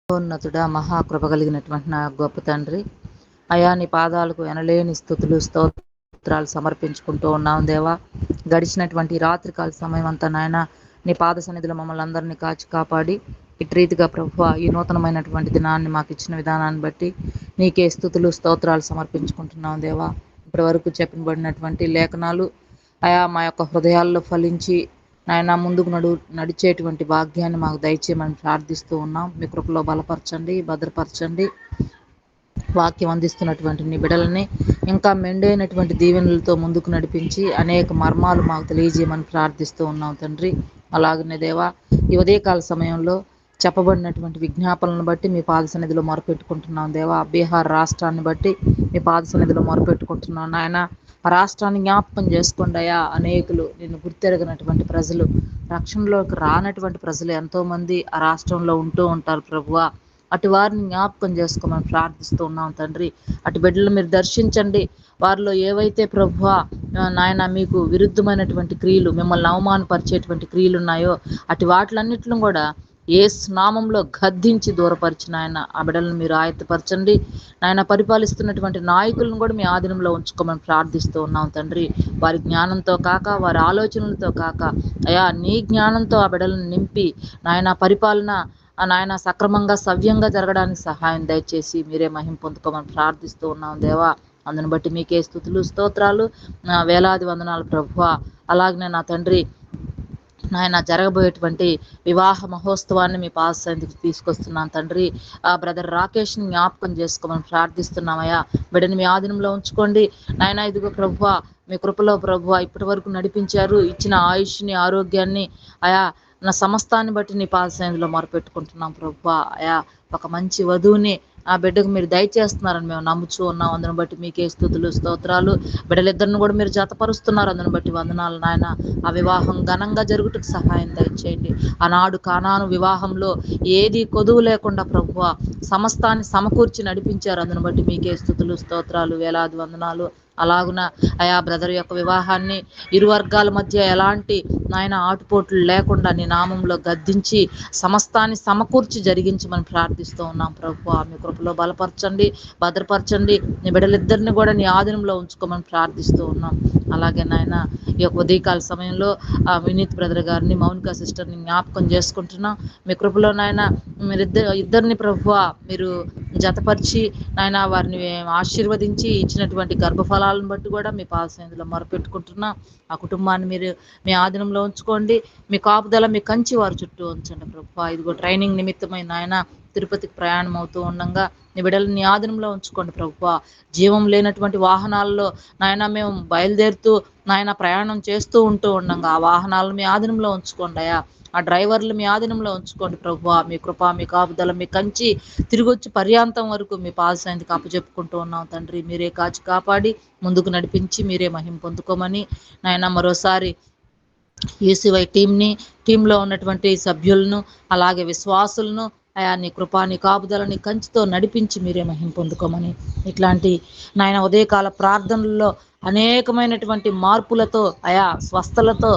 మహోన్నతుడా, మహాకృప కలిగినటువంటి నా గొప్ప తండ్రి, అయా నీ పాదాలకు ఎనలేని స్థుతులు స్తోత్రాలు సమర్పించుకుంటూ ఉన్నాం దేవా. గడిచినటువంటి రాత్రికాల సమయం అంతా నాయన నీ పాద సన్నిధిలో మమ్మల్ని అందరినీ కాచి కాపాడి ఇటు రీతిగా ప్రభువా ఈ నూతనమైనటువంటి దినాన్ని మాకు ఇచ్చిన విధానాన్ని బట్టి నీకే స్థుతులు స్తోత్రాలు సమర్పించుకుంటున్నాం దేవా. ఇప్పటి వరకు చెప్పబడినటువంటి లేఖనాలు అయా మా యొక్క హృదయాల్లో ఫలించి నాయన ముందుకు నడిచేటువంటి భాగ్యాన్ని మాకు దయచేయమని ప్రార్థిస్తూ ఉన్నాం. మీ కృపలో బలపరచండి, భద్రపరచండి. వాక్యం అందిస్తున్నటువంటి నీ బిడ్డలని ఇంకా మెండైనటువంటి దీవెనలతో ముందుకు నడిపించి అనేక మర్మాలు మాకు తెలియజేయమని ప్రార్థిస్తూ ఉన్నాం తండ్రి. అలాగనే దేవా, ఈ ఉదయకాల సమయంలో చెప్పబడినటువంటి విజ్ఞాపనలను బట్టి మీ పాద సన్నిధిలో మొరపెట్టుకుంటున్నాం దేవా. బీహార్ రాష్ట్రాన్ని బట్టి మీ పాద సన్నిధిలో మొరపెట్టుకుంటున్నాం నాయన. ఆ రాష్ట్రాన్ని జ్ఞాపకం చేసుకోండి అయ్యా. అనేకులు నిన్ను గుర్తెరగినటువంటి ప్రజలు, రక్షణలోకి రానటువంటి ప్రజలు ఎంతోమంది ఆ రాష్ట్రంలో ఉంటూ ఉంటారు ప్రభువా. అటు వారిని జ్ఞాపకం చేసుకోమని ప్రార్థిస్తూ ఉన్నాం తండ్రి. అటు బిడ్డలు మీరు దర్శించండి. వారిలో ఏవైతే ప్రభువా నాయన మీకు విరుద్ధమైనటువంటి క్రియలు, మిమ్మల్ని అవమానపరిచేటువంటి క్రియలు ఉన్నాయో అటు వాటిలన్నిటిని కూడా యేసు నామంలో గద్దించి దూరపరిచిన ఆయన ఆ బిడ్డలను మీరు ఆయత్తపరచండి. నాయన పరిపాలిస్తున్నటువంటి నాయకులను కూడా మీ ఆధీనంలో ఉంచుకోమని ప్రార్థిస్తూ ఉన్నాం తండ్రి. వారి జ్ఞానంతో కాక, వారి ఆలోచనలతో కాక అయా నీ జ్ఞానంతో ఆ బిడ్డలను నింపి నాయన పరిపాలన నాయన సక్రమంగా సవ్యంగా జరగడానికి సహాయం దయచేసి మీరే మహిమ పొందుకోమని ప్రార్థిస్తూ ఉన్నాం దేవా. అందుని బట్టి మీకే స్తుతులు స్తోత్రాలు, వేలాది వందనాలు ప్రభువా. అలాగనే నా తండ్రి నాయన జరగబోయేటువంటి వివాహ మహోత్సవాన్ని మీ పాద సన్నిధికి తీసుకొస్తున్నాను తండ్రి. ఆ బ్రదర్ రాకేష్ని జ్ఞాపకం చేసుకోమని ప్రార్థిస్తున్నామయ్యా. బిడ్డని మీ ఆధీనంలో ఉంచుకోండి నాయన. ఇదిగో ప్రభువా మీ కృపలో ప్రభువా ఇప్పటి వరకు నడిపించారు. ఇచ్చిన ఆయుష్ని, ఆరోగ్యాన్ని అయా నా సమస్తాన్ని బట్టి నీ పాద సన్నిధిలో మొరపెట్టుకుంటున్నాం ప్రభువా. అయా ఒక మంచి వధువుని ఆ బిడ్డకు మీరు దయచేస్తున్నారని మేము నమ్ముచూ ఉన్నాం. అందుని బట్టి మీకే స్తుతులు స్తోత్రాలు. బిడ్డలిద్దరిని కూడా మీరు జతపరుస్తున్నారు. అందుని బట్టి వందనాలు నాయన. ఆ వివాహం ఘనంగా జరుగుటకు సహాయం దయచేయండి. ఆనాడు కానాను వివాహంలో ఏది కొదువు లేకుండా ప్రభువా సమస్తాన్ని సమకూర్చి నడిపించారు. అందుని బట్టి మీకే స్తుతులు స్తోత్రాలు, వేలాది వందనాలు. అలాగున ఆయా బ్రదర్ యొక్క వివాహాన్ని ఇరు వర్గాల మధ్య ఎలాంటి నాయన ఆటుపోట్లు లేకుండా నీ నామంలో గద్దించి సమస్తాన్ని సమకూర్చి జరిగించమని ప్రార్థిస్తూ ఉన్నాం ప్రభువా. మీ కృపలో బలపరచండి, భద్రపరచండి. నీ బిడ్డలిద్దరిని కూడా నీ ఆధీనంలో ఉంచుకోమని ప్రార్థిస్తూ ఉన్నాం. అలాగే నాయన ఈ యొక్క ఉదయకాల సమయంలో వినీత్ బ్రదర్ గారిని, మౌనిక సిస్టర్ని జ్ఞాపకం చేసుకుంటున్నాం. మీ కృపలో నాయన ఇద్దరిని ప్రభువా మీరు జతపరిచి నాయన వారిని ఆశీర్వదించి ఇచ్చినటువంటి గర్భఫలాలను బట్టి కూడా మీ పాద సన్నిధిలో మొరపెట్టుకుంటున్నాం. ఆ కుటుంబాన్ని మీరు మీ ఆధీనంలో ఉంచుకోండి. మీ కాపుదల, మీ కంచి వారి చుట్టూ ఉంచండి ప్రభువా. ఇదిగో ట్రైనింగ్ నిమిత్తమైన నాయన తిరుపతికి ప్రయాణం అవుతూ ఉండగా నీ బిడ్డలను నీ ఆధీనంలో ఉంచుకోండి ప్రభువా. జీవం లేనటువంటి వాహనాల్లో నాయన మేము బయలుదేరుతూ నాయన ప్రయాణం చేస్తూ ఉండగా ఆ వాహనాలను మీ ఆధీనంలో ఉంచుకోండి అయ్యా. ఆ డ్రైవర్లు మీ ఆధీనంలో ఉంచుకోండి ప్రభువా. మీ కృప, మీ కాపుదల, మీ కంచి తిరిగొచ్చి పర్యాంతం వరకు మీ పాద సన్నిధికి అప్పచెప్పుకుంటూ ఉన్నాం తండ్రి. మీరే కాచి కాపాడి ముందుకు నడిపించి మీరే మహిమ పొందుకోమని నాయన మరోసారి యూసీవై టీంలో ఉన్నటువంటి సభ్యులను అలాగే విశ్వాసులను అయా నీ కృపా, నీ కాపుదలని కంచితో నడిపించి మీరే మహిమ పొందుకోమని ఇట్లాంటి నాయన ఉదయకాల ప్రార్థనల్లో అనేకమైనటువంటి మార్పులతో అయా స్వస్థలతో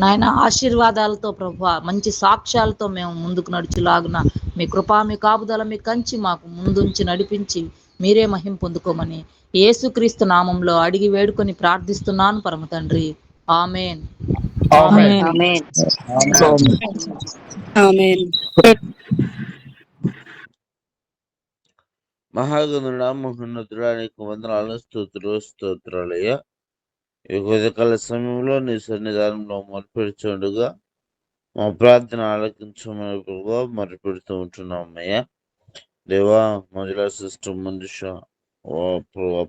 నాయన ఆశీర్వాదాలతో ప్రభువా మంచి సాక్ష్యాలతో మేము ముందుకు నడుచులాగున మీ కృపా, మీ కాపుదల, మీ కంచి మాకు ముందుంచి నడిపించి మీరే మహిమ పొందుకోమని యేసుక్రీస్తు నామంలో అడిగి వేడుకొని ప్రార్థిస్తున్నాను పరమ తండ్రి. ఆమేన్. ఆమేన్. ఆమేన్. ఆమేన్. మహాగణుడా, మహోన్నతుడా, నీకు వందనాలు, స్తోత్రాలయ్యా. ఈ ఉదయకాల సమయంలో నీ సన్నిధానంలో మొరపెడుచుండగా మా ప్రార్థన ఆలకించమని ప్రభావ మొరపెడుతూ ఉంటున్నామయ్యా. దేవా, మహిళా సిస్టర్ మంజుష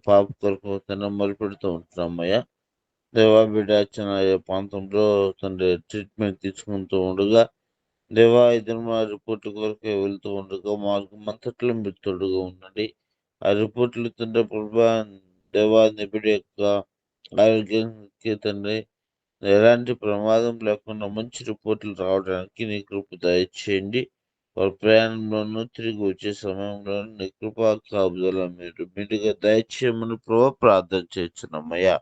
పాప కొరకు తండ్రి మొరపెడుతూ ఉంటున్నామయ్యా. దేవా, బిడ్డ చిన్న ప్రాంతంలో తండ్రి ట్రీట్మెంట్ తీసుకుంటూ ఉండగా దేవా ఇద్దరు మా రిపోర్ట్ కొరకే వెళ్తూ ఉండగా మార్గం అంతట్లో మీరు తోడుగా ఉండండి. ఆ రిపోర్ట్లు తండ్రి ప్రభా దేవా నిబిడి యొక్క ఆరోగ్యానికి తండ్రి ఎలాంటి ప్రమాదం లేకుండా మంచి రిపోర్ట్లు రావడానికి నీ కృప దయచేయండి. వారి ప్రయాణంలోనూ తిరిగి వచ్చే సమయంలోనూ నీ కృపా కాపుదల మీరు మీరుగా దయచేయమని ప్రభావ ప్రార్థన చేస్తున్నామయ్యా.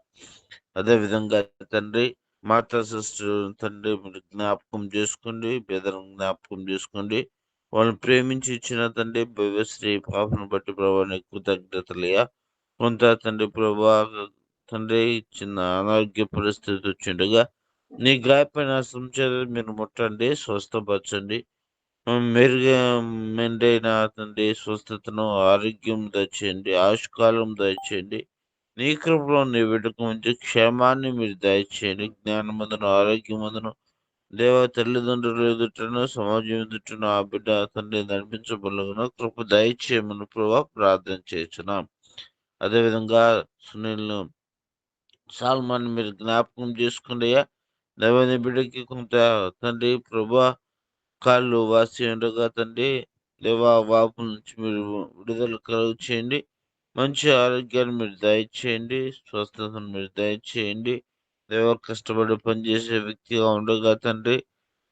అదేవిధంగా తండ్రి మాతా సిస్టర్ తండ్రి మీరు జ్ఞాపకం చేసుకోండి, బెదరం జ్ఞాపకం చేసుకోండి. వాళ్ళని ప్రేమించి ఇచ్చిన తండ్రి భవ్యశ్రీ పాపను బట్టి ప్రభా నీకు కృతజ్ఞతలయ్యా. కొంత తండ్రి ప్రభా తండ్రి చిన్న అనారోగ్య పరిస్థితి వచ్చిండగా నీ గాయపైన చేత మీరు ముట్టండి, స్వస్థపరచండి. మెరుగా మెండైన తండ్రి స్వస్థతను, ఆరోగ్యం దయచేయండి, ఆయుష్కాలం దయచేయండి. నీ కృపలో నీ బిడ్డకు మంచి క్షేమాన్ని మీరు దయచేయండి. జ్ఞానమందును, ఆరోగ్యమందును దేవ తల్లిదండ్రులు ఎదుటను, సమాజం ఎదుటను ఆ బిడ్డ తండ్రి నడిపించబడును కృప దయచేయమని ప్రభా ప్రార్థన చేస్తున్నాం. అదేవిధంగా సునీల్ను సాల్మాన్ మీరు జ్ఞాపకం చేసుకుండయా. దైవని బిడ్డకి కొంత తండ్రి ప్రభా కాళ్ళు వాసి ఉండగా తండ్రి దేవా వాపు నుంచి మీరు విడుదల కలుగు చేయండి. మంచి ఆరోగ్యాన్ని మీరు దయచేయండి, స్వస్థతను మీరు దయచేయండి. దేవ కష్టపడి పనిచేసే వ్యక్తిగా ఉండగా తండ్రి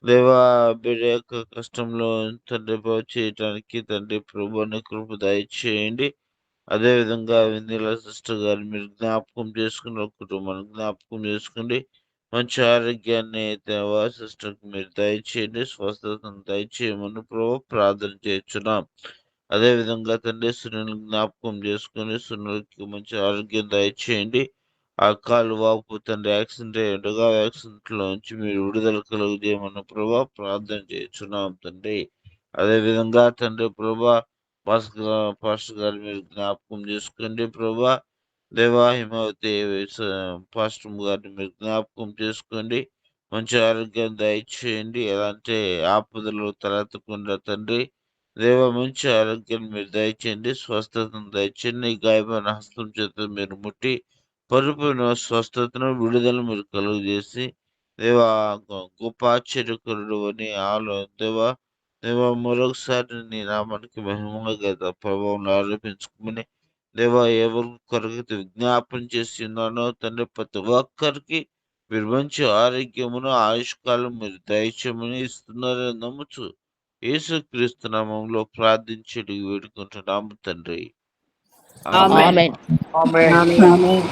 దేవా బిడ్డ యొక్క కష్టంలో తండ్రి చేయటానికి తండ్రి ప్రభుని కృప దయచేయండి. అదేవిధంగా వెన్నెల సిస్టర్ గారు మీరు జ్ఞాపకం చేసుకుని కుటుంబాన్ని జ్ఞాపకం చేసుకోండి. మంచి ఆరోగ్యాన్ని దేవా సిస్టర్కి మీరు దయచేయండి, స్వస్థతను దయచేయమని ప్రభు ప్రార్థన చేస్తున్నాం. అదేవిధంగా తండ్రి సునీల్ జ్ఞాపకం చేసుకుని సునీల్కి మంచి ఆరోగ్యం దయచేయండి. ఆ కాలు వాపు తండ్రి యాక్సిడెంట్ అయ్యిండగా యాక్సిడెంట్ లో నుంచి మీరు విడుదల కలుగుదేమన్న ప్రభా ప్రార్థన చేస్తున్నాం తండ్రి. అదేవిధంగా తండ్రి ప్రభా పాస్టర్ గారు మీరు జ్ఞాపకం చేసుకోండి ప్రభా. దేవా హిమవతి పాస్టర్ గారిని మీరు జ్ఞాపకం చేసుకోండి. మంచి ఆరోగ్యం దయచేయండి. ఎలాంటి ఆపదలు తలెత్తకుండా తండ్రి దేవ మంచి ఆరోగ్యాన్ని మీరు దయచేయండి, స్వస్థతను దయచేయండి. గాయమైన హస్తం చేత మీరు ముట్టి పరిపూర్ణ స్వస్థతను, విడుదల మీరు కలుగు చేసి దేవా గొప్ప ఆశ్చర్యకరుడు అని దేవా దేవా మరొకసారి నీ నామానికి మహిమగా ప్రభావం ఆరోపించుకుని దేవా ఎవరి కొరకు విజ్ఞాపన చేసి ఉన్నానో తండ్రి ప్రతి ఒక్కరికి మీరు మంచి ఆరోగ్యమును, ఆయుష్కాలం మీరు దయచేయమని ఇస్తున్నారని నమ్ముచు యేసుక్రీస్తు నామంలో ప్రార్థించి వేడుకుంటున్నాము తండ్రి. ఆమేన్. ఆమేన్. ఆమేన్.